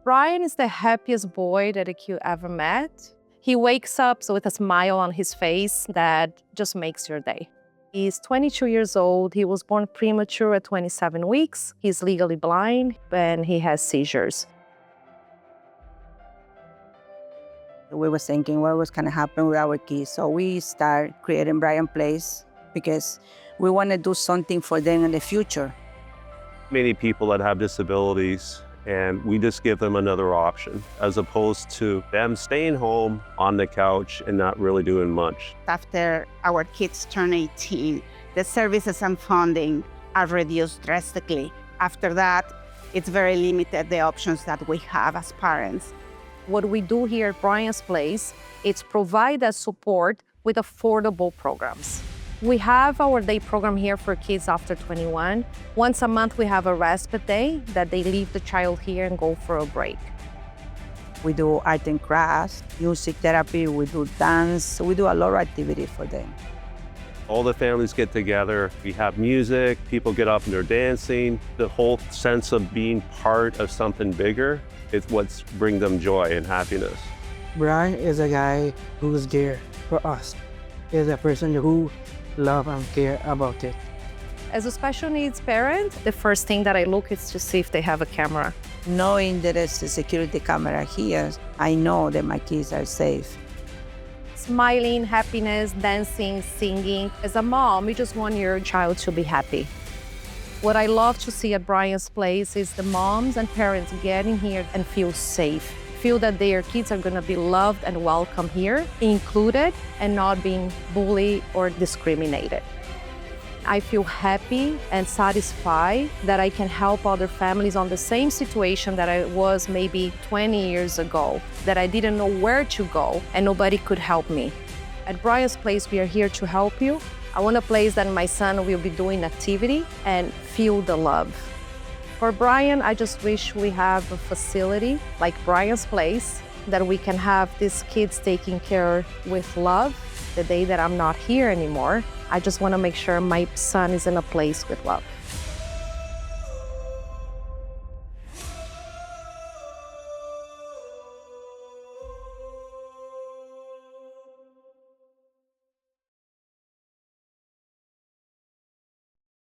Bryan is the happiest boy that you ever met. He wakes up with a smile on his face that just makes your day. He's 22 years old. He was born premature at 27 weeks. He's legally blind and he has seizures. We were thinking what was going to happen with our kids. So we start creating Bryan Place because we want to do something for them in the future. Many people that have disabilities, and we just give them another option as opposed to them staying home on the couch and not really doing much. After our kids turn 18, the services and funding are reduced drastically. After that, it's very limited the options that we have as parents. What we do here at Bryan's Place is provide that support with affordable programs. We have our day program here for kids after 21. Once a month, we have a respite day that they leave the child here and go for a break. We do art and crafts, music therapy, we do dance, we do a lot of activity for them. All the families get together, we have music, people get up and they're dancing. The whole sense of being part of something bigger is what's bring them joy and happiness. Bryan is a guy who's there for us. He's a person who love and care about it. As a special needs parent, the first thing that I look is to see if they have a camera. Knowing that there's a security camera here, I know that my kids are safe. Smiling, happiness, dancing, singing. As a mom, you just want your child to be happy. What I love to see at Bryan's Place is the moms and parents getting here and feel safe. Feel that their kids are going to be loved and welcome here, included, and not being bullied or discriminated. I feel happy and satisfied that I can help other families on the same situation that I was maybe 20 years ago, that I didn't know where to go and nobody could help me. At Bryan's Place, we are here to help you. I want a place that my son will be doing activity and feel the love. For Bryan, I just wish we have a facility like Bryan's Place that we can have these kids taken care with love. The day that I'm not here anymore, I just want to make sure my son is in a place with love.